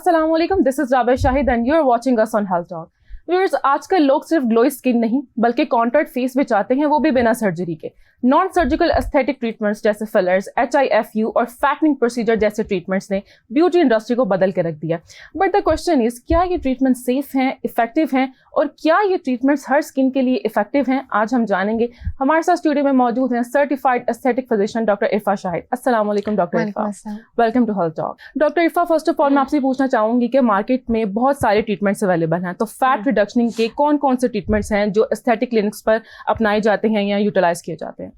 अस्सलामुअलैकुम, this is Rabia Shahid and you are watching us on Health Talk. Viewers, आजकल लोग सिर्फ ग्लोई स्किन नहीं बल्कि कॉन्टैक्ट फेस भी चाहते हैं, वो भी बिना सर्जरी के। नॉन सर्जिकल एस्थेटिक ट्रीटमेंट्स जैसे फिलर्स, HIFU और फैटनिंग प्रोसीजर जैसे ट्रीटमेंट्स ने ब्यूटी इंडस्ट्री को बदल के रख दिया। बट द क्वेश्चन इज, क्या ये ट्रीटमेंट सेफ हैं, इफेक्टिव हैं और क्या ये ट्रीटमेंट्स हर स्किन के लिए इफेक्टिव हैं? आज हम जानेंगे। हमारे साथ स्टूडियो में मौजूद हैं certified aesthetic physician doctor Irfa Shahid. अस्सलाम वालेकुम doctor Irfa, welcome to Health Talk. Doctor Irfa, first of all मैं आपसे पूछना चाहूंगी कि मार्केट में बहुत सारे ट्रीटमेंट्स अवेलेबल हैं, तो फैट रिडक्शन के कौन कौन से ट्रीटमेंट्स हैं जो एस्थेटिक क्लिनिक्स पर अपनाए जाते हैं या यूटिलाइज किए जाते हैं?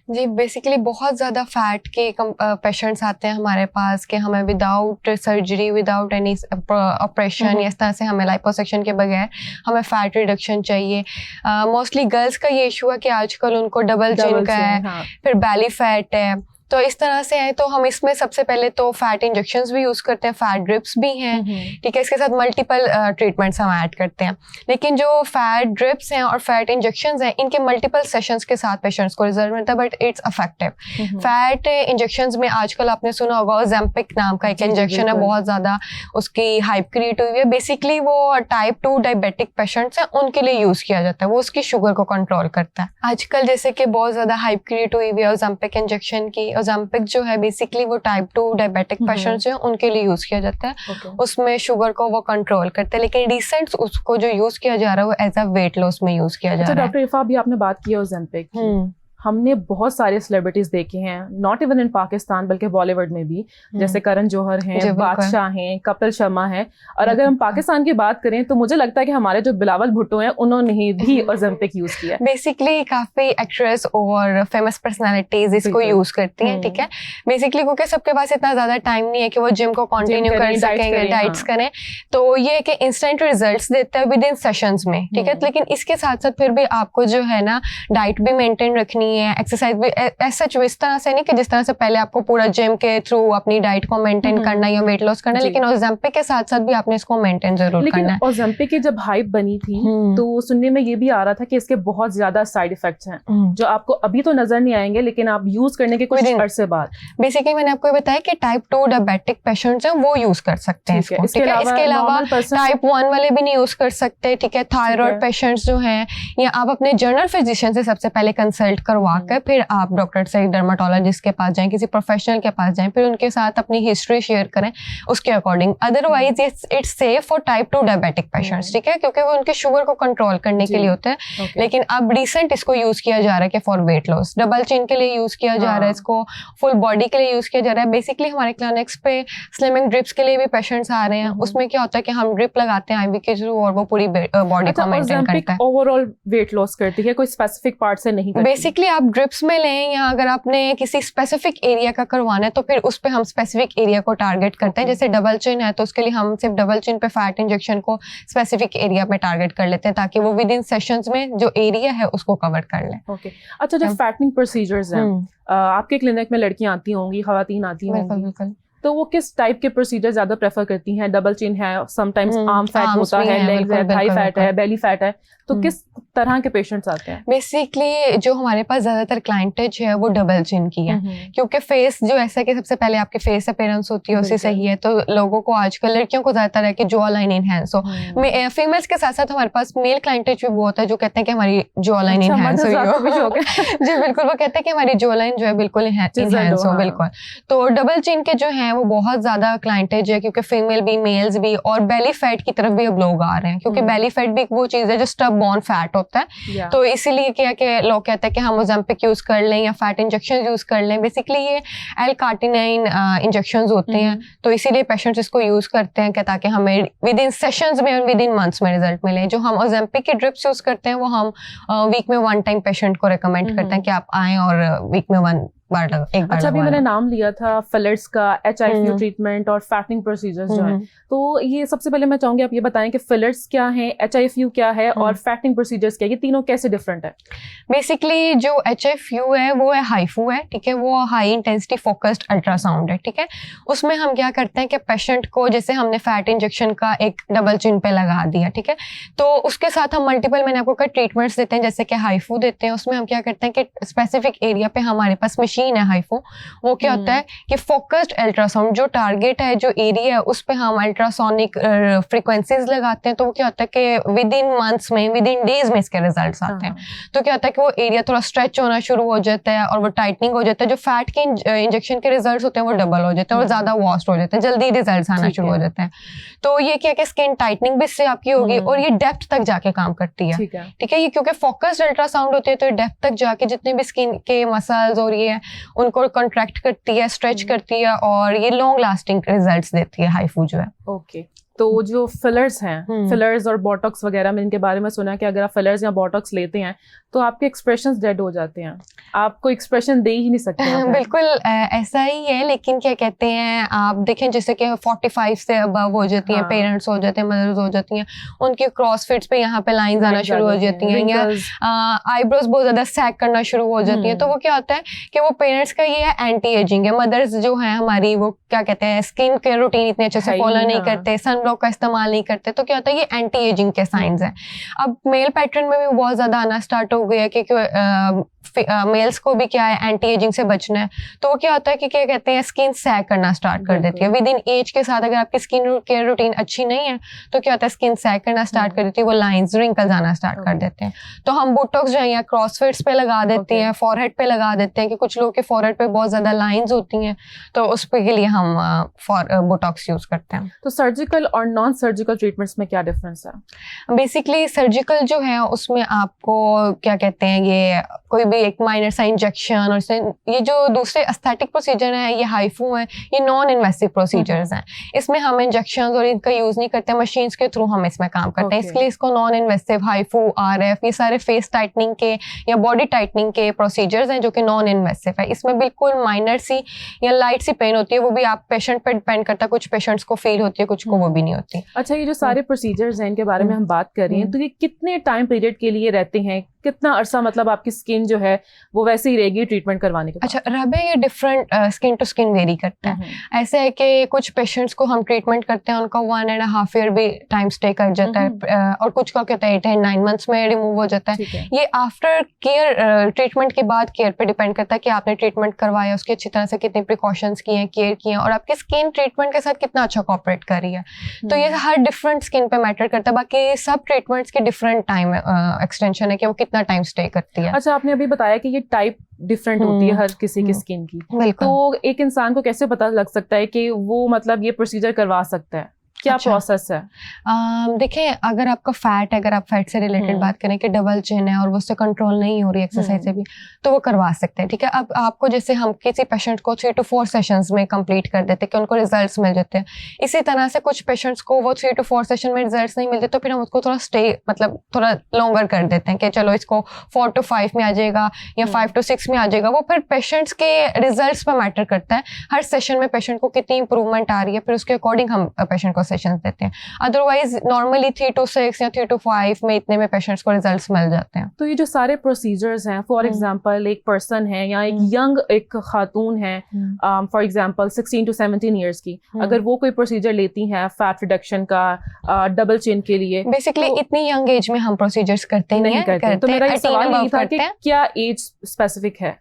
जी, बेसिकली बहुत ज़्यादा फैट के पेशेंट्स आते हैं हमारे पास कि हमें without surgery, without any operation या इस तरह से हमें लाइपोसक्शन के बगैर हमें फैट रिडक्शन चाहिए। मोस्टली गर्ल्स का ये इशू है कि आजकल उनको डबल चिन का है, हाँ। फिर बैली फैट है, तो इस तरह से है। तो हम इसमें सबसे पहले तो फैट इंजेक्शंस भी यूज़ करते हैं, फैट ड्रिप्स भी हैं, ठीक है। इसके साथ मल्टीपल ट्रीटमेंट्स हम ऐड करते हैं। लेकिन जो फैट ड्रिप्स हैं और फैट इंजेक्शंस हैं, इनके मल्टीपल सेशंस के साथ पेशेंट्स को रिजल्ट मिलता है, but it's effective. Fat injections में आजकल आपने सुना होगा ओज़ेम्पिक नाम का एक इंजेक्शन है, बहुत ज़्यादा उसकी हाइप क्रिएट हुई है। बेसिकली वो टाइप 2 डायबिटिक पेशेंट्स हैं, उनके लिए यूज़ किया जाता है, वो उसकी शुगर को कंट्रोल करता है। आजकल जैसे कि बहुत ज़्यादा हाइप क्रिएट हुई है ओज़ेम्पिक इंजेक्शन की। ओज़ेम्पिक जो है बेसिकली वो टाइप 2 डायबिटिक पेशेंट्स जो है उनके लिए यूज किया जाता है। उसमें शुगर को वो कंट्रोल करते हैं, लेकिन रिसेंट उसको जो यूज किया जा रहा है वो एज अ वेट लॉस में यूज किया जा रहा है। डॉक्टर इरफा, अभी आपने बात की ओज़ेम्पिक की, हमने बहुत सारे सेलिब्रिटीज देखे हैं, नॉट इवन इन पाकिस्तान बल्कि बॉलीवुड में भी, जैसे करण जौहर हैं, बादशाह हैं, कपिल शर्मा हैं। और अगर हम पाकिस्तान की बात करें तो मुझे लगता है कि हमारे जो बिलावल भुट्टो हैं उन्होंने भी ओज़ेम्पिक यूज किया। बेसिकली काफी एक्ट्रेस और फेमस पर्सनालिटीज इसको यूज करती हैं, ठीक है। बेसिकली क्योंकि सबके पास इतना ज्यादा टाइम नहीं है कि वो जिम को कंटिन्यू कर सकेंगे, डाइट्स करें, तो ये है कि इंस्टेंट रिजल्ट्स देता है विद इन सेशंस में, ठीक है। लेकिन इसके साथ साथ फिर भी आपको जो है ना डाइट भी मेंटेन रखनी है, एक्सरसाइज भी ऐसा इस तरह से नहीं कि जिस तरह से पहले आपको पूरा जिम के थ्रू अपनी डाइट को मेंटेन करना या वेट लॉस करना, लेकिन ओज़ेम्पिक के साथ साथ भी आपने इसको मेंटेन जरूर करना है। ओज़ेम्पिक की जब हाइप बनी थी तो सुनने में ये भी आ रहा था कि इसके बहुत ज्यादा साइड इफेक्ट्स हैं जो आपको अभी तो नजर नहीं आएंगे, लेकिन आप यूज करने के कुछ अरसे बाद। बेसिकली मैंने आपको बताया कि टाइप 2 डायबिटिक पेशेंट्स हैं वो यूज कर सकते हैं इसको, ठीक है। इसके अलावा टाइप 1 वाले भी नहीं यूज कर सकते, ठीक है। थायराइड पेशेंट्स जो हैं, या आप अपने जनरल फिजिशियन से सबसे पहले कंसल्ट करवा कर फिर आप डॉक्टर से, डर्माटोलॉजिस्ट के पास जाएं, किसी प्रोफेशनल के पास जाएं, फिर उनके साथ अपनी हिस्ट्री शेयर करें उसके according. Otherwise it's safe for type 2 diabetic patients, ठीक है, क्योंकि वो उनके शुगर को कंट्रोल करने के लिए होता है। लेकिन अब रिसेंट इसको यूज किया जा रहा है कि for weight loss, double chin के लिए यूज किया जा रहा है, इसको फुल बॉडी के लिए यूज किया जा रहा है। बेसिकली हमारे क्लिनिक्स पे स्लिमिंग ड्रिप्स के लिए भी पेशेंट्स आ रहे हैं। उसमें क्या होता है कि हम ड्रिप लगाते हैं IV के थ्रू और वो पूरी बॉडी को मेंटेन करता है। ओवरऑल वेट लॉस करती है, कोई स्पेसिफिक पार्ट से नहीं करती। बेसिकली आप ड्रिप्स में लें या अगर आपने किसी स्पेसिफिक एरिया का करवाना है तो फिर उस पे हम स्पेसिफिक एरिया को टारगेट करते हैं। जैसे डबल चिन है तो उसके लिए हम सिर्फ डबल चिन पे फैट इंजेक्शन को स्पेसिफिक एरिया पे टारगेट कर लेते हैं ताकि वो विद इन सेशंस में जो एरिया है उसको कवर कर लें। ओके, अच्छा, जो फैटनिंग प्रोसीजर्स हैं आपके क्लिनिक में लड़कियां आती होंगी, खवातीन आती होंगी, बिल्कुल, तो वो किस टाइप के प्रोसीजर ज्यादा प्रेफर करती हैं? डबल चिन है, समटाइम्स आर्म फैट होता है, लेग्स है, थाई फैट है, बेली फैट है, तो किस तरह के पेशेंट्स आते हैं? बेसिकली जो हमारे पास ज्यादातर क्लाइंटेज है वो डबल चिन की है, क्योंकि फेस जो ऐसा कि सबसे पहले आपके फेस अपीयरेंस होती है उससे सही है, तो लोगों को आजकल लड़कियों को ज्यादातर है कि जॉ लाइन इनहैंस हो। फीमेल्स के साथ साथ हमारे पास मेल क्लाइंटेज भी बहुत है जो कहते हैं कि हमारी जॉ लाइन इनहैंस हो। जी बिल्कुल, वो कहते हैं कि हमारी जॉ लाइन जो है बिल्कुल इनहैंस हो। बिल्कुल, तो डबल चिन के जो है वो बहुत ज्यादा क्लाइंटेज है, क्योंकि फीमेल भी मेल्स भी, और बेली फैट की तरफ भी अब लोग आ रहे हैं, क्योंकि बेली फैट भी वो चीज है जो स्टब बॉर्न फैट होता है। तो इसीलिए क्या कि लोग कहते हैं कि हम ओज़ेम्पिक यूज कर लें या फैट इंजेक्शन यूज कर लें। बेसिकली ये L-कार्टिनाइन इंजेक्शंस होते हैं, तो इसीलिए पेशेंट्स इसको यूज करते हैं कि ताकि हमें विद इन सेशंस में, विद इन मंथ्स में रिजल्ट मिले। जो हम ओज़ेम्पिक के ड्रिप्स यूज करते हैं वो हम वीक में 1 टाइम पेशेंट को रिकमेंड करते हैं कि आप आएं और वीक में 1 बार एक बार। अच्छा, अभी मैंने नाम लिया था फिलर्स का, HIFU ट्रीटमेंट और फैटनिंग प्रोसीजर्स जो हैं, तो ये सबसे पहले मैं चाहूंगी आप ये बताएं कि फिलर्स क्या है, HIFU क्या है और फैटनिंग प्रोसीजर्स क्या है, ये तीनों कैसे डिफरेंट है? बेसिकली जो HIFU है वो है हाइफू है, ठीक है, वो हाई इंटेंसिटी फोकस्ड अल्ट्रासाउंड है, ठीक है। उसमें हम क्या करते हैं कि पेशेंट को, जैसे हमने फैट इंजेक्शन का एक डबल चिन पे लगा दिया, ठीक है, तो उसके साथ हम मल्टीपल, मैंने आपको कहा, ट्रीटमेंट्स देते हैं। जैसे कि हाइफू देते हैं, उसमें हम क्या करते हैं कि स्पेसिफिक एरिया पे हमारे पास मशीन मशीन है हाइफू, वो क्या होता है कि फोकस्ड अल्ट्रासाउंड, जो टारगेट है, जो एरिया है, उस पे हम अल्ट्रासोनिक फ्रीक्वेंसीज लगाते हैं, तो वो क्या होता है कि विद इन मंथ्स में, विद इन डेज में इसके रिजल्ट्स आते हैं। तो क्या होता है कि वो एरिया थोड़ा स्ट्रेच होना शुरू हो जाता है और वो टाइटनिंग हो जाता है, जो फैट के इंजेक्शन के रिजल्ट्स होते हैं वो डबल हो जाते हैं और ज्यादा वास्ट हो जाते हैं, जल्दी रिजल्ट्स आना शुरू हो जाते हैं। तो ये क्या कि स्किन टाइटनिंग भी इससे आपकी होगी और ये डेप्थ तक जाके काम करती है, ठीक है। ये क्योंकि फोकस्ड अल्ट्रासाउंड होती है तो ये डेप्थ तक जाके जितने भी स्किन के मसल्स और ये उनको कॉन्ट्रैक्ट करती है, स्ट्रेच करती है और ये लॉन्ग लास्टिंग रिजल्ट्स देती है हाइफू जो है। ओके, तो जो फिलर्स हैं, फिलर्स और बोटॉक्स वगैरह में, इनके बारे में सुना है कि अगर आप फिलर्स या बोटॉक्स लेते हैं तो आपके एक्सप्रेशंस डेड हो जाते हैं, आपको एक्सप्रेशन दे ही नहीं सकते। बिल्कुल ऐसा ही है, लेकिन क्या कहते हैं, आप देखें जैसे कि 45 से अबव हो जाती हैं, पेरेंट्स हो जाते हैं, मदर्स हो जाती हैं, उनके क्रॉसफिट्स पे यहाँ पे लाइंस आना शुरू हो जाती हैं या आईब्रोज बहुत ज्यादा सैग करना शुरू हो जाती है। तो वो क्या होता है कि वो पेरेंट्स का ये है एंटी एजिंग है। मदर्स जो है हमारी, वो क्या कहते हैं, स्किन केयर रूटीन इतने अच्छे से फॉलो नहीं करते, सनब्लॉक का इस्तेमाल नहीं करते, तो क्या होता है ये एंटी एजिंग के साइंस हैं। अब मेल पैटर्न में भी बहुत ज्यादा आना स्टार्ट हो गया क्योंकि मेल्स को भी क्या है एंटी एजिंग से बचना है। तो वो क्या होता है कि क्या कहते हैं, स्किन सैग करना स्टार्ट कर देती है विद इन एज के साथ। अगर आपकी स्किन केयर रूटीन अच्छी नहीं है तो क्या होता है, स्किन सैग करना स्टार्ट कर देती है, वो लाइंस रिंकल्स आना स्टार्ट कर देते हैं। तो हम बोटॉक्स जो है या क्रॉसफिट्स पे लगा देते हैं, फॉरहेड पे लगा देते हैं कि कुछ लोग के फॉरहेड पे बहुत ज्यादा लाइंस होती हैं, तो उस पे के लिए हम बोटॉक्स यूज करते हैं। तो सर्जिकल और नॉन सर्जिकल ट्रीटमेंट्स में क्या डिफरेंस है? बेसिकली सर्जिकल जो है उसमें आपको क्या कहते हैं, ये कोई भी एक माइनर सा इंजेक्शन, और ये जो दूसरे एस्थेटिक प्रोसीजर है, ये हाइफू है, ये नॉन इन्वेसिव प्रोसीजर्स हैं। इसमें हम इंजेक्शन और इनका यूज नहीं करते, मशीन्स के थ्रू हम इसमें काम करते हैं, इसलिए इसको नॉन इन्वेसिव, हाइफू, आरएफ, ये सारे फेस टाइटनिंग के या बॉडी टाइटनिंग के प्रोसीजर्स हैं जो कि नॉन इन्वेसिव है। इसमें बिल्कुल माइनर सी या लाइट सी पेन होती है, वो भी आप पेशेंट पर डिपेंड करता है, कुछ पेशेंट्स को फील होती है, कुछ को वो भी नहीं होती। अच्छा, ये जो सारे प्रोसीजर्स हैं इनके बारे में हम बात कर रहे हैं, तो ये कितने टाइम पीरियड के लिए रहते हैं, कितना अरसा मतलब आपकी स्किन जो है वो वैसे ही रहेगी ट्रीटमेंट करवाने के बाद? अच्छा रबे, ये different skin to skin vary करता है। ऐसे है कि कुछ पेशेंट्स को हम ट्रीटमेंट करते हैं, उनका 1.5 ईयर भी टाइम स्टे कर जाता है, और कुछ का कहता है 8 and 9 months में रिमूव हो जाता है। ये आफ्टर केयर, ट्रीटमेंट के बाद केयर पे डिपेंड करता है कि आपने ट्रीटमेंट करवाया, उसकी अच्छी तरह से कितने प्रिकॉशंस किए हैं, केयर किए हैं, और आपकी स्किन ट्रीटमेंट के साथ कितना अच्छा कोऑपरेट कर रही है। तो ये हर डिफरेंट स्किन पे मैटर करता है। बाकी सब ट्रीटमेंट्स के डिफरेंट टाइम एक्सटेंशन है कि वो कितना टाइम स्टे करती है। अच्छा, आपने अभी बताया कि ये टाइप डिफरेंट होती है हर किसी की स्किन की, तो एक इंसान को कैसे पता लग सकता है कि वो मतलब ये प्रोसीजर करवा सकता है? क्या प्रोसेस है? देखिए, अगर आपका फैट है, अगर आप फैट से रिलेटेड बात करें कि डबल चिन है और वो उससे कंट्रोल नहीं हो रही एक्सरसाइज से भी, तो वो करवा सकते हैं, ठीक है। अब आपको जैसे हम किसी पेशेंट को 3 to 4 सेशंस में कंप्लीट कर देते हैं कि उनको रिजल्ट्स मिल जाते हैं। इसी तरह से कुछ पेशेंट्स को वो 3 to 4 सेशन में रिजल्ट्स नहीं मिलते, तो फिर हम उसको थोड़ा स्टे, मतलब थोड़ा लॉन्गर कर देते हैं कि चलो इसको 4 to 5 में आ जाएगा या 5 to 6 में आ जाएगा। वो फिर पेशेंट्स के रिजल्ट्स पर मैटर करता है, हर सेशन में पेशेंट को कितनी इंप्रूवमेंट आ रही है, फिर उसके अकॉर्डिंग हम पेशेंट को सेशंस देते हैं। अदरवाइज नॉर्मली 3 to 6 या 3 to 5 में इतने में पेशेंट्स को रिजल्ट्स मिल जाते हैं। तो ये जो सारे प्रोसीजर्स हैं, फॉर एग्जांपल एक पर्सन है या एक यंग एक खातून है, फॉर एग्जांपल 16 to 17 इयर्स की, अगर वो कोई प्रोसीजर लेती हैं फैट रिडक्शन का, डबल चिन के लिए, बेसिकली तो इतनी यंग एज में हम प्रोसीजर्स करते नहीं करते। तो मेरा ये सवाल यही था कि क्या एज स्पेसिफिक है?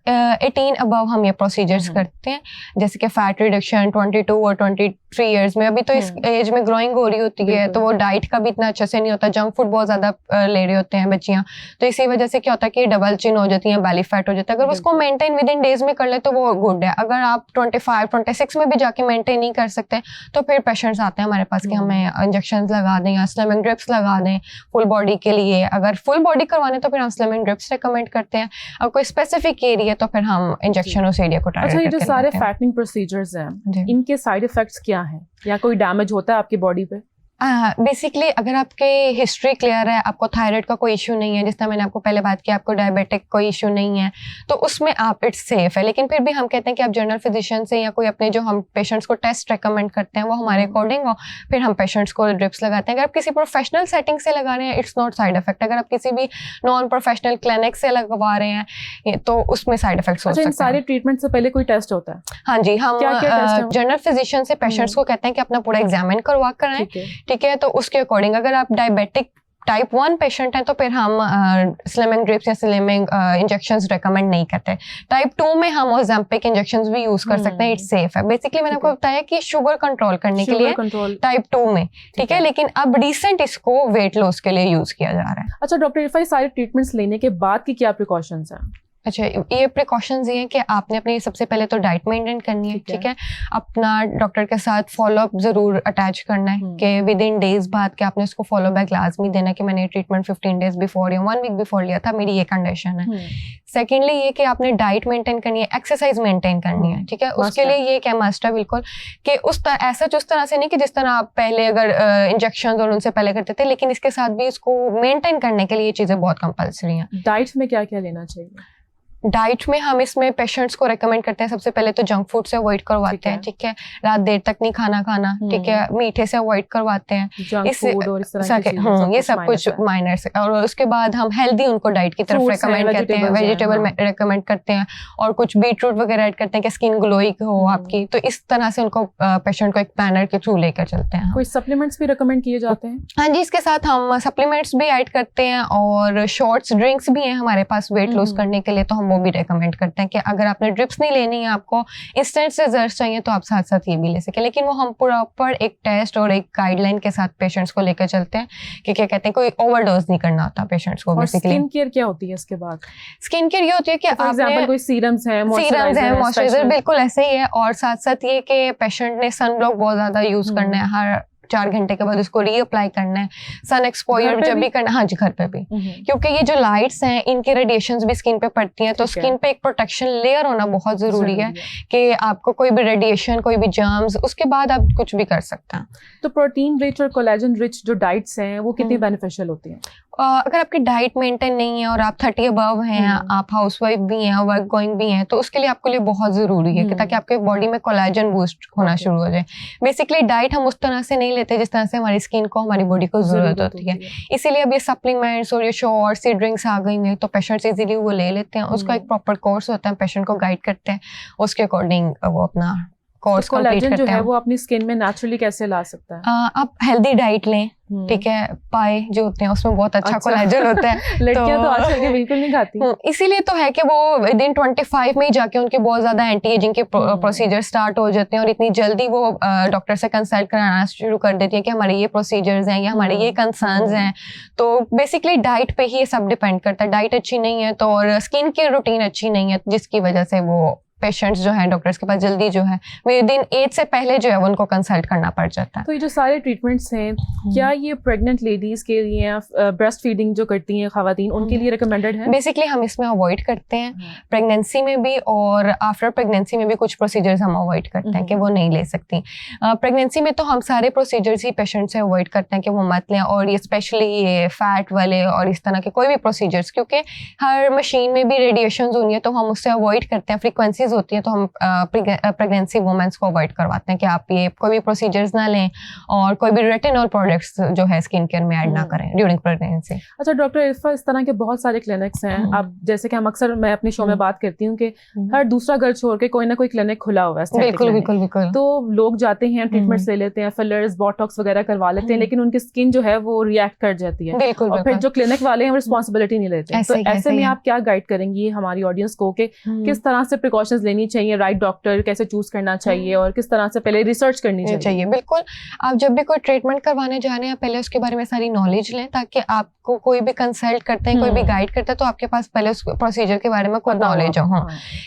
18 अबव हम ये प्रोसीजर्स करते हैं, जैसे कि फैट रिडक्शन 22 और 23 इयर्स में। अभी तो इस एज में ग्रोइंग हो रही होती है, तो वो डाइट का भी इतना अच्छे से नहीं होता, जंक फूड बहुत ज्यादा ले रहे होते हैं बच्चियां, तो इसी वजह से क्या होता है कि डबल चिन हो जाती है, बेली फैट हो जाता है। अगर उसको मेंटेन विद इन डेज में कर ले तो वो गुड है। अगर आप 25-26 में भी जाके मेंटेन नहीं कर सकते तो फिर पेशेंट्स आते हैं हमारे पास कि हमें इंजेक्शंस लगा दें या स्लिमिंग ड्रिप्स लगा दें फुल बॉडी के लिए। अगर फुल बॉडी करवाने तो फिर हम स्लिमिंग ड्रिप्स रिकमेंड करते हैं। अगर कोई स्पेसिफिक एरिया तो फिर हम इंजेक्शन उस एरिया को टारगेट करते हैं। अच्छा, ये जो सारे फैटनिंग प्रोसीजर्स हैं, इनके साइड इफेक्ट्स क्या हैं, या कोई डैमेज होता है आपकी बॉडी पे? बेसिकली अगर आपके हिस्ट्री क्लियर है, आपको थायराइड का कोई इशू नहीं है, जिस तरह मैंने आपको पहले बात की, आपको डायबिटिक कोई इशू नहीं है, तो उसमें आप इट्स सेफ है। लेकिन फिर भी हम कहते हैं कि आप जनरल फिजिशियन से या कोई अपने जो हम पेशेंट्स को टेस्ट रेकमेंड करते हैं वो हमारे अकॉर्डिंग हो, फिर हम पेशेंट्स को ड्रिप्स लगाते हैं। अगर आप किसी प्रोफेशनल सेटिंग से लगा रहे हैं, इट्स नॉट साइड इफेक्ट। अगर आप किसी भी नॉन प्रोफेशनल क्लिनिक से लगवा रहे हैं तो उसमें साइड इफेक्ट्स हो सकते हैं। सारे ट्रीटमेंट से पहले कोई टेस्ट होता है? हाँ जी, हम जनरल फिजिशियन से पेशेंट्स को कहते हैं कि अपना पूरा एग्जामिन करवा कर आए, ठीक है। तो उसके अकॉर्डिंग अगर आप डायबिटिक टाइप 1 पेशेंट है तो फिर हम स्लिमिंग ड्रिप्स या स्लिमिंग इंजेक्शंस रेकमेंड नहीं करते। टाइप 2 में हम ओज़ेम्पिक इंजेक्शंस भी यूज कर सकते हैं, इट्स सेफ है। बेसिकली मैंने आपको बताया कि शुगर कंट्रोल करने के लिए टाइप 2 में, ठीक है, लेकिन अब रिसेंट इसको वेट लॉस के लिए यूज किया जा रहा है। अच्छा डॉक्टर इरफा, सारे ट्रीटमेंट्स लेने के बाद की क्या प्रिकॉशंस हैं? अच्छा, ये प्रिकॉशंस ये हैं कि आपने अपनी सबसे पहले तो डाइट मेंटेन करनी है, ठीक है, अपना डॉक्टर के साथ फॉलोअप जरूर अटैच करना है कि विद इन डेज बाद कि आपने उसको फॉलो बैक लाजमी देना है कि मैंने ट्रीटमेंट 15 डेज बिफोर या 1 वीक बिफोर लिया था, मेरी ये कंडीशन है। सेकेंडली ये कि आपने डाइट मेंटेन करनी है, एक्सरसाइज मेंटेन करनी है, ठीक है, उसके लिए ये क्या मस्ट है बिल्कुल कि उस तरह से नहीं कि जिस तरह आप पहले अगर इंजेक्शन और उनसे पहले करते थे, लेकिन इसके साथ भी उसको मेंटेन करने के लिए ये चीजें बहुत कंपल्सरी हैं। डाइट में क्या क्या लेना चाहिए? डाइट में हम इसमें पेशेंट्स को रेकमेंड करते हैं सबसे पहले तो जंक फूड से अवॉइड करवाते हैं, ठीक है, रात देर तक नहीं खाना, ठीक है, मीठे से अवॉइड करवाते हैं, इससे ये सब कुछ माइनर्स, और उसके बाद हम हेल्दी उनको डाइट की तरफ रेकमेंड करते हैं, वेजिटेबल रेकमेंड करते हैं और कुछ बीटरूट वगैरह ऐड करते हैं कि स्किन ग्लोइंग हो आपकी, तो इस तरह से उनको पेशेंट को एक प्लानर के थ्रू लेकर चलते हैं। कोई सप्लीमेंट्स भी रेकमेंड किए जाते हैं? हाँ जी, इसके साथ हम सप्लीमेंट्स भी ऐड करते हैं और शॉर्ट्स ड्रिंक्स भी हैं हमारे पास वेट लॉस करने के लिए, तो हम वो भी रेकमेंड करते हैं कि अगर आपने ड्रिप्स नहीं लेनी है, आपको इंस्टेंट रिजल्ट्स चाहिए तो आप साथ साथ ये भी ले सकें, लेकिन वो हम प्रॉपर एक टेस्ट और एक गाइडलाइन के साथ पेशेंट्स को लेकर चलते हैं कि क्या कहते हैं कोई ओवरडोज नहीं करना होता पेशेंट्स को। बेसिकली स्किन केयर क्या होती है इसके बाद? स्किन केयर ये होती है कि आपने कोई सीरम्स है, मॉइस्चराइजर बिल्कुल ऐसे ही है, और साथ साथ ये कि पेशेंट ने सन ब्लॉक बहुत ज्यादा यूज करना है, हर 4 घंटे के बाद उसको रीअप्लाई करना है, सन एक्सपोजर जब भी करना, हाँ जी घर पे भी, क्योंकि ये जो लाइट्स हैं इनके रेडिएशंस भी स्किन पे पड़ती हैं, तो स्किन पे एक प्रोटेक्शन लेयर होना बहुत जरूरी है कि आपको कोई भी रेडिएशन, कोई भी जर्म्स, उसके बाद आप कुछ भी कर सकते हैं। तो प्रोटीन रिच और कोलेजन रिच जो डाइट्स हैं वो कितनी बेनिफिशियल होती हैं? अगर आपकी डाइट मेंटेन नहीं है और आप 30 अबव हैं, आप हाउसवाइफ भी हैं, वर्क गोइंग भी हैं, तो उसके लिए आपके लिए बहुत जरूरी है कि ताकि आपके बॉडी में कोलेजन बूस्ट होना शुरू हो जाए। बेसिकली डाइट हम उस तरह से नहीं लेते जिस तरह से हमारी स्किन को, हमारी बॉडी को जरूरत होती है, इसीलिए अब ये सप्लीमेंट्स और ये शॉर्ट्स, ये ड्रिंक्स आ गई हैं, तो पेशेंट्स इजीली वो ले लेते हैं। उसका एक प्रॉपर कोर्स होता है, पेशेंट को गाइड करते हैं, उसके अकॉर्डिंग वो अपना कोर्स कंप्लीट करते हैं। जो है वो अपनी स्किन में नेचुरली कैसे ला सकता है? आप हेल्दी डाइट लें, ठीक है, पाए जो होते हैं उसमें बहुत अच्छा कोलेजन होता है। लड़कियां तो आजकल के बिल्कुल नहीं खाती, इसीलिए तो है कि वो विद इन 25 में ही जाके उनके बहुत ज्यादा एंटी एजिंग के प्रोसीजर स्टार्ट हो जाते हैं, और इतनी जल्दी वो डॉक्टर से कंसल्ट कराना शुरू कर देती है कि हमारे ये प्रोसीजर्स हैं या हमारे ये कंसर्न्स हैं। तो बेसिकली डाइट पे ही ये सब डिपेंड करता है। डाइट अच्छी नहीं है तो, और स्किन केयर रूटीन अच्छी नहीं है, जिसकी वजह से वो पेशेंट्स जो हैं डॉक्टर्स के पास जल्दी जो है विद इन एज से पहले जो है वो उनको कंसल्ट करना पड़ जाता है। तो ये जो सारे ट्रीटमेंट्स हैं क्या ये प्रेग्नेंट लेडीज के लिए या ब्रेस्ट फीडिंग जो करती हैं खवातीन उनके लिए रिकमेंडेड है? बेसिकली हम इसमें अवॉइड करते हैं प्रेगनेंसी में भी, और आफ्टर प्रेगनेंसी में भी कुछ प्रोसीजर्स हम अवॉइड करते हैं कि वो नहीं ले सकती। प्रेगनेंसी में तो हम सारे प्रोसीजर्स ही पेशेंट से अवॉइड करते हैं कि वो मत लें, और ये स्पेशली ये फैट वाले और इस तरह के कोई भी प्रोसीजर्स, क्योंकि हर मशीन में भी रेडिएशन होनी है तो हम उससे अवॉइड करते हैं। फ्रीक्वेंसी होती है तो हम प्रेगनेंसी वुमेन्स को अवॉइड करवाते हैं कि आप ये कोई भी प्रोसीजर्स ना लें और कोई भी रेटिनॉल प्रोडक्ट्स जो है स्किन केयर में ऐड ना करें ड्यूरिंग प्रेगनेंसी। अच्छा डॉक्टर इरफा, इस तरह के बहुत सारे क्लिनिक्स हैं, अब जैसे कि हम अक्सर मैं अपने शो में बात करती हूँ कि हर दूसरा घर छोड़ के कोई ना कोई क्लिनिक खुला हुआ है। बिल्कुल बिल्कुल बिल्कुल। तो लोग जाते हैं, ट्रीटमेंट्स ले लेते हैं, फिलर्स, बोटॉक्स वगैरह करवा लेते हैं, लेकिन उनकी स्किन जो है वो रिएक्ट कर जाती है। बिल्कुल। और फिर जो क्लिनिक वाले हैं वो रिस्पॉन्सिबिलिटी नहीं लेते। तो ऐसे में आप क्या गाइड करेंगी हमारी ऑडियंस को कि किस तरह से प्रिकॉशंस लेनी चाहिए, राइट डॉक्टर कैसे चूज करना चाहिए और किस तरह से पहले रिसर्च करनी चाहिए? बिल्कुल, आप जब भी कोई ट्रीटमेंट करवाने जा रहे हैं पहले उसके बारे में सारी नॉलेज लें, ताकि आपको कोई भी कंसल्ट करते हैं, कोई भी गाइड करता है तो आपके पास पहले उस प्रोसीजर के बारे में खुद नॉलेज हो।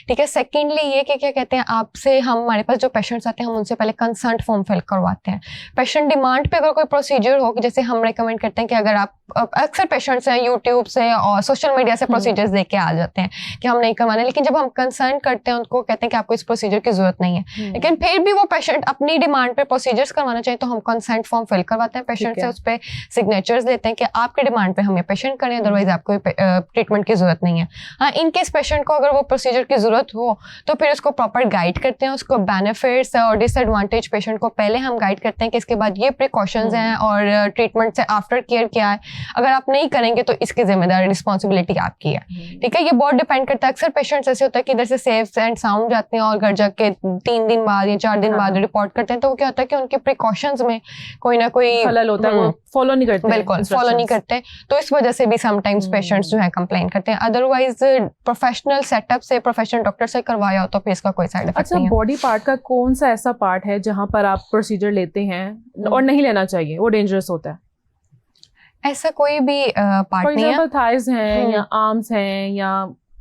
ठीक है। सेकेंडली ये कि क्या कहते हैं, आपसे हमारे पास जो पेशेंट्स आते हैं हम उनसे पहले कंसर्ट फॉर्म फिल करवाते हैं। पेशेंट डिमांड पे अगर कोई प्रोसीजर हो, जैसे हम रेकमेंड करते हैं कि अगर आप, अक्सर पेशेंट्स हैं यूट्यूब से और सोशल मीडिया से प्रोसीजर्स देख के आ जाते हैं कि हम नहीं करवाने, लेकिन जब हम कंसर्न करते हैं उनको कहते हैं कि आपको इस प्रोसीजर की जरूरत नहीं है, लेकिन फिर भी वो पेशेंट अपनी डिमांड पे प्रोसीजर्स करवाना चाहिए तो हम कंसेंट फॉर्म फिल करवाते हैं पेशेंट से, उस पर सिग्नेचर्स देते हैं कि आपकी डिमांड टाइम पे हम ये पेशेंट करें, अदरवाइज आपको ट्रीटमेंट की जरूरत नहीं है। हाँ, इन केस पेशेंट को अगर वो प्रोसीजर की जरूरत हो तो फिर उसको प्रॉपर गाइड करते हैं, उसको बेनिफिट्स और डिसएडवांटेज पेशेंट को पहले हम गाइड करते हैं कि इसके बाद ये प्रिकॉशंस हैं और ट्रीटमेंट से आफ्टर केयर क्या है। अगर आप नहीं करेंगे तो इसकी जिम्मेदारी रिस्पॉन्सिबिलिटी आपकी है, ठीक है। ये बहुत डिपेंड करता है। अक्सर पेशेंट्स ऐसे होता है कि इधर से सेफ एंड साउंड जाते हैं और घर जाके 3 दिन बाद या 4 दिन बाद रिपोर्ट करते हैं, तो वो क्या होता है कि उनके प्रिकॉशंस में कोई ना कोई खलल होता है, वो फॉलो नहीं करते, बिल्कुल फॉलो नहीं करते, तो इस वजह से भी समटाइम्स पेशेंट्स जो है कंप्लेन करते हैं। अदरवाइज प्रोफेशनल सेटअप से, प्रोफेशनल डॉक्टर से करवाया हो तो फिर इसका कोई साइड इफेक्ट नहीं है। बॉडी पार्ट का कौन सा ऐसा पार्ट है जहां पर आप प्रोसीजर लेते हैं और नहीं लेना चाहिए, वो डेंजरस होता है? ऐसा कोई भी पार्ट नहीं है। थाइज हैं या आर्म्स हैं या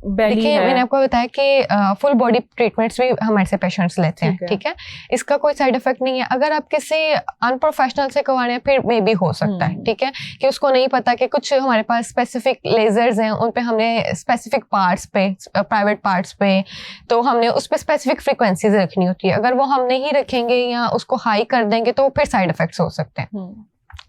बेली है। मैंने आपको बताया कि फुल बॉडी ट्रीटमेंट्स भी हमारे से पेशेंट्स लेते हैं, ठीक है। इसका कोई साइड इफेक्ट नहीं है। अगर आप किसी अनप्रोफेशनल से करवाने हैं फिर मे भी हो सकता है, ठीक है, कि उसको नहीं पता कि कुछ हमारे पास स्पेसिफिक लेजर्स हैं, उन पे हमने स्पेसिफिक पार्ट्स पे, प्राइवेट पार्ट्स पे, तो हमने उस पे स्पेसिफिक फ्रीक्वेंसीज रखनी होती है। अगर वो हम नहीं रखेंगे या उसको हाई कर देंगे तो फिर साइड इफेक्ट्स हो सकते हैं,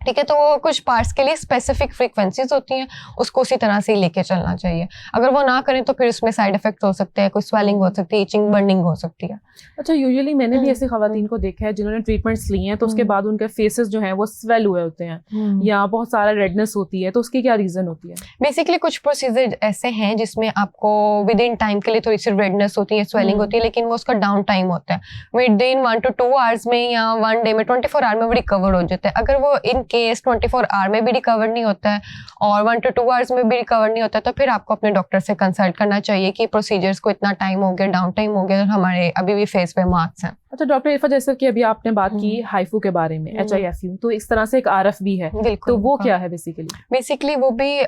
ठीक है। तो वो कुछ पार्ट्स के लिए स्पेसिफिक फ्रीक्वेंसीज होती हैं, उसको उसी तरह से ही लेके चलना चाहिए। अगर वो ना करें तो फिर उसमें साइड इफेक्ट हो सकते हैं, कोई स्वेलिंग हो सकती है, इचिंग, बर्निंग हो सकती है। अच्छा, यूजुअली मैंने भी ऐसी खवातीन को देखा है जिन्होंने ट्रीटमेंट्स ली हैं तो उसके बाद उनके फेसेस जो हैं वो स्वेल हुए होते हैं या बहुत सारा रेडनेस होती है, तो उसकी क्या रीजन होती है? बेसिकली कुछ प्रोसीजर ऐसे हैं जिसमें आपको विद इन टाइम के लिए थोड़ी सी रेडनेस होती है, स्वेलिंग होती है, लेकिन वो उसका डाउन टाइम होता है। विद इन 1 to 2 आवर्स में या 1 डे में 24 आवर में वो रिकवर हो जाता है। अगर वो इन केस 24 आवर में भी रिकवर नहीं होता है और 1 to 2 आवर्स में भी रिकवर नहीं होता है, तो फिर आपको अपने डॉक्टर से कंसल्ट करना चाहिए कि प्रोसीजर्स को इतना टाइम हो गया, डाउन टाइम हो गया और हमारे अभी भी फेस पे मार्क्स हैं। अच्छा डॉक्टर इरफा, जैसे कि अभी आपने बात की हाइफू के बारे में, HIFU, तो इस तरह से एक RF भी है, तो वो क्या है बेसिकली? वो भी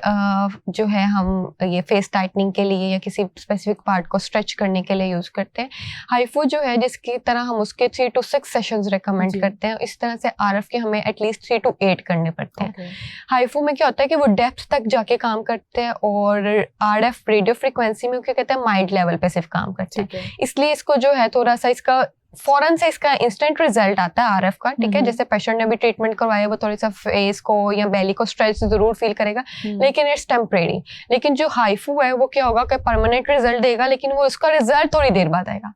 जो है हम ये फेस टाइटनिंग के लिए या किसी स्पेसिफिक पार्ट को स्ट्रेच करने के लिए यूज करते हैं। हाइफू जो है जिसकी तरह हम उसके 3 to 6 सेशंस रेकमेंड करते हैं, इस तरह से RF के हमें एटलीस्ट 3 to 8 करने पड़ते हैं। हाइफू में क्या होता है कि वो डेप्थ तक जाके काम करते हैं और RF रेडियो फ्रिक्वेंसी में क्या कहते हैं माइल्ड लेवल पे सिर्फ काम करते हैं, इसलिए इसको जो है थोड़ा सा इसका फौरन से इसका इंस्टेंट रिजल्ट आता है RF का, ठीक है। जैसे पेशेंट ने भी ट्रीटमेंट करवाया वो थोड़ी सा फेस को या बेली को स्ट्रेच जरूर फील करेगा, लेकिन इट्स टेम्परेरी। लेकिन जो हाइफू है वो क्या होगा कि परमानेंट रिजल्ट देगा, लेकिन वो उसका रिजल्ट थोड़ी देर बाद आएगा।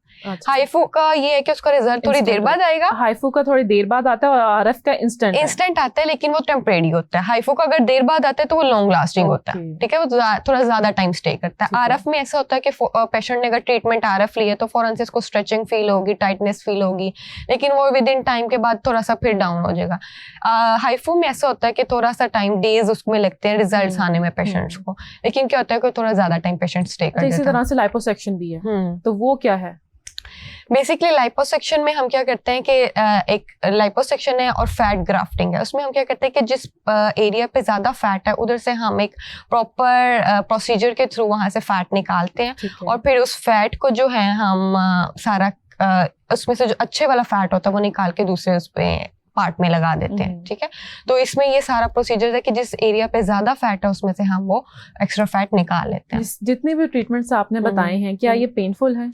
हाइफू का ये है कि उसका रिजल्ट थोड़ी देर बाद आएगा, हाइफू का थोड़ी देर बाद आता है और RF का इंस्टेंट आता है, लेकिन वो टेम्परेरी होता है। हाइफू का अगर देर बाद आता है तो वो लॉन्ग लास्टिंग होता है, ठीक है, वो थोड़ा ज्यादा टाइम स्टे करता है। RF में ऐसा होता है कि पेशेंट ने अगर ट्रीटमेंट RF लिया तो फौरन से इसको स्ट्रेचिंग फील होगी, टाइटनेस फील होगी, लेकिन वो विद इन टाइम के बाद थोड़ा सा फिर डाउन हो जाएगा। हाइफू में ऐसा होता है कि थोड़ा सा टाइम, डेज उसमें लगते हैं रिजल्ट्स आने में पेशेंट्स को, लेकिन क्या होता है कि थोड़ा ज्यादा टाइम पेशेंट स्टे करता है। इसी तरह से लाइपोसक्शन भी है, तो वो क्या है? बेसिकली लाइपोसक्शन में हम क्या करते हैं कि एक लाइपोसक्शन है और फैट ग्राफ्टिंग है। उसमें हम क्या करते हैं कि जिस एरिया पे ज्यादा फैट है उधर से हम एक प्रॉपर प्रोसीजर के थ्रू वहां से फैट निकालते हैं और फिर उस फैट को जो है हम सारा उसमें से जो अच्छे वाला फैट होता है वो निकाल के दूसरे उस पे पार्ट में लगा देते हैं, ठीक है। तो इसमें ये सारा प्रोसीजर है कि जिस एरिया पे ज्यादा फैट है उसमें से हम वो एक्स्ट्रा फैट निकाल लेते हैं। जितने भी ट्रीटमेंट्स आपने बताए हैं क्या ये पेनफुल है?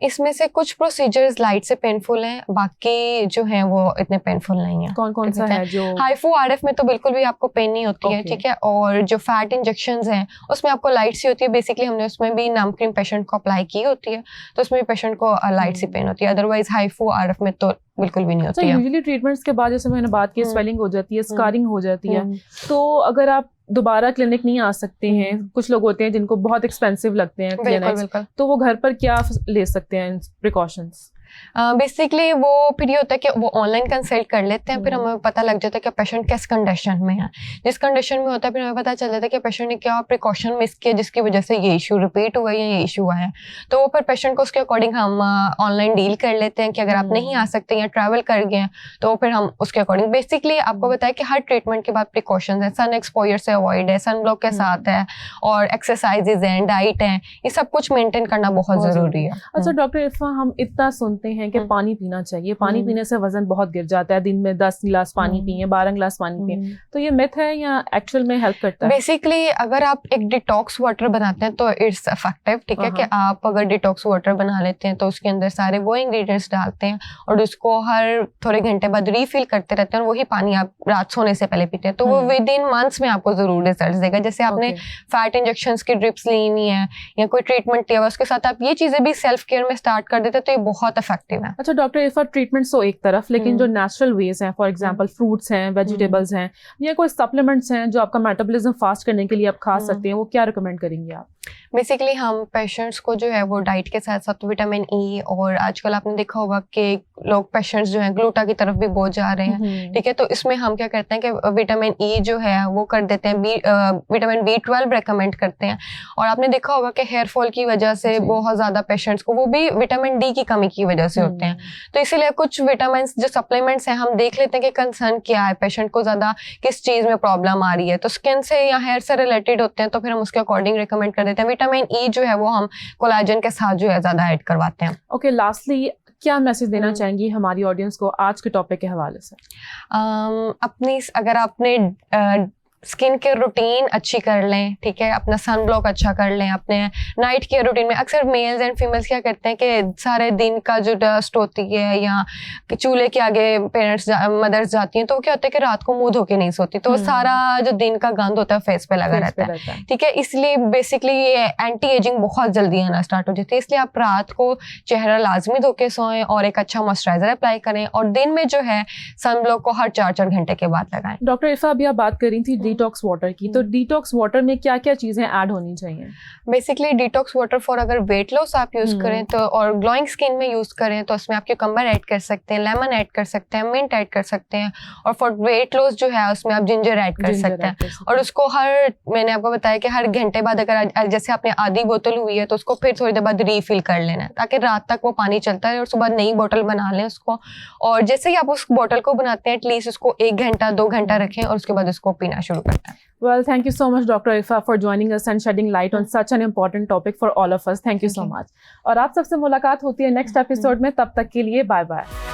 इसमें से कुछ प्रोसीजर्स लाइट से पेनफुल हैं, बाकी जो है वो इतने पेनफुल नहीं है। कौन कौन सा है जो? हाइफू RF में तो बिल्कुल भी आपको पेन नहीं होती है, ठीक है। और जो फैट इंजेक्शंस हैं उसमें आपको लाइट सी होती है। बेसिकली हमने उसमें भी नाम क्रीम पेशेंट को अप्लाई की होती है तो उसमें भी पेशेंट को लाइट सी पेन होती है। अदरवाइज हाइफू RF में तो बिल्कुल भी नहीं होती है। यूजुअली ट्रीटमेंट्स के बाद जैसे मैंने बात की स्वेलिंग हो जाती है, स्कारिंग हो जाती है, तो अगर आप दोबारा क्लिनिक नहीं आ सकते हैं, कुछ लोग होते हैं जिनको बहुत एक्सपेंसिव लगते हैं क्लिनिक्स, तो वो घर पर क्या ले सकते हैं प्रिकॉशंस? बेसिकली वो फिर ये होता है कि वो ऑनलाइन कंसल्ट कर लेते हैं, फिर हमें पता लग जाता है कि पेशेंट किस कंडीशन में है। जिस कंडीशन में होता है फिर हमें पता चल जाता है कि पेशेंट ने क्या प्रिकॉशन मिस किया जिसकी वजह से ये इशू रिपीट हुआ या ये इशू आया है। तो वो फिर पेशेंट को उसके अकॉर्डिंग हम ऑनलाइन डील कर लेते हैं कि अगर आप नहीं आ सकते या ट्रैवल कर गए हैं तो फिर हम उसके अकॉर्डिंग बेसिकली आपको बताया कि हर ट्रीटमेंट के बाद प्रिकॉशंस है, सन एक्सपोजर से अवॉइड है, सन ब्लॉक के साथ है और एक्सरसाइजेज हैं, डाइट है, ये सब कुछ मेंटेन करना बहुत जरूरी है। अच्छा डॉक्टर इरफा, हम इतना सुनते सुनते हैं कि पानी पीना चाहिए, पानी पीने से वजन बहुत गिर जाता है, दिन में 10 गिलास पानी पिए, 12 गिलास पानी पिए, तो ये मिथ है या एक्चुअल में हेल्प करता है? बेसिकली अगर आप एक डिटॉक्स वाटर बनाते हैं तो इट्स इफेक्टिव, ठीक है, कि आप अगर डिटॉक्स वाटर बना लेते हैं तो उसके अंदर सारे वो इंग्रेडिएंट्स डालते हैं और उसको हर थोड़े घंटे बाद रीफिल करते रहते हैं और वही पानी आप रात सोने से पहले पीते हैं, तो वो विद इन मंथ्स में आपको जरूर रिजल्ट देगा। जैसे आपने फैट इंजेक्शंस की ड्रिप्स ली हुई है या कोई ट्रीटमेंट लिया हुआ, उसके साथ आप ये चीजें भी सेल्फ केयर में स्टार्ट कर देते हैं तो ये बहुत इफेक्टिव है। अच्छा डॉक्टर, इफ ट्रीटमेंट्स तो एक तरफ, लेकिन जो नेचुरल वेज हैं, फॉर एग्जांपल फ्रूट्स हैं, वेजिटेबल्स हैं, या कोई सप्लीमेंट्स हैं जो आपका मेटाबॉलिज्म फास्ट करने के लिए आप खा सकते हैं, वो क्या रिकमेंड करेंगे आप? बेसिकली हम पेशेंट्स को जो है वो डाइट के साथ साथ विटामिन ई, और आजकल आपने देखा होगा कि लोग पेशेंट्स जो हैं ग्लूटा की तरफ भी बहुत जा रहे हैं, ठीक है, तो इसमें हम क्या करते हैं कि विटामिन ई जो है वो कर देते हैं, विटामिन B12 रेकमेंड करते हैं। और आपने देखा होगा कि हेयर फॉल की वजह से बहुत ज्यादा पेशेंट्स को वो भी विटामिन डी की कमी की वजह से होते हैं, तो इसीलिए कुछ विटामिन जो सप्लीमेंट्स हैं हम देख लेते हैं कि कंसर्न क्या है, पेशेंट को ज्यादा किस चीज में प्रॉब्लम आ रही है, तो स्किन से या हेयर से रिलेटेड होते हैं तो फिर हम उसके अकॉर्डिंग रिकमेंड कर देते हैं। विटामिन ई जो है वो हम कोलाजन के साथ जो है ज्यादा ऐड करवाते हैं। ओके, लास्टली क्या मैसेज देना चाहेंगी हमारी ऑडियंस को आज के टॉपिक के हवाले से? अपनी अगर आपने स्किन केयर रूटीन अच्छी कर लें, ठीक है, अपना सन ब्लॉक अच्छा कर लें, अपने नाइट केयर रूटीन में अक्सर मेल्स एंड फीमेल्स क्या करते हैं कि सारे दिन का जो डस्ट होती है या चूल्हे के आगे पेरेंट्स मदर्स जाती हैं तो क्या होता है कि रात को मुंह धो के नहीं सोती, तो सारा जो दिन का गंद होता है फेस पे लगा रहता है, ठीक है, इसलिए बेसिकली ये एंटी एजिंग बहुत जल्दी आना स्टार्ट हो जाती है, इसलिए आप रात को चेहरा लाजमी धो के सोएं और एक अच्छा मॉइस्चराइजर अप्लाई करें और दिन में जो है सन ब्लॉक को हर 4-4 घंटे के बाद लगाएं। डॉक्टर इरफा, अभी आप बात कर रही थी डिटॉक्स वाटर की, तो डिटॉक्स वाटर में क्या क्या चीजें ऐड होनी चाहिए? बेसिकली डिटॉक्स वाटर फॉर अगर वेट लॉस आप यूज करें तो और ग्लोइंग स्किन में यूज करें तो उसमें आप क्यूकम्बर ऐड कर सकते हैं, लेमन ऐड कर सकते हैं, मिंट ऐड कर सकते हैं, और फॉर वेट लॉस जो है उसमें आप जिंजर ऐड कर सकते हैं। और उसको मैंने आपको बताया कि हर घंटे बाद अगर जैसे आपने आधी बोतल हुई है तो उसको फिर थोड़ी देर बाद रीफिल कर लेना है ताकि रात तक वो पानी चलता है और सुबह नई बोतल बना लें उसको, और जैसे ही आप उस बोतल को बनाते हैं एटलीस्ट उसको 1 घंटा 2 घंटा रखें और उसके बाद उसको पीना शुरू करते हैं। Well, thank you so much, Dr. Irfa, for joining us and shedding light on such an important topic for all of us. Thank you so much. और आप सबसे मुलाकात होती है नेक्स्ट एपिसोड में, तब तक के लिए बाय बाय।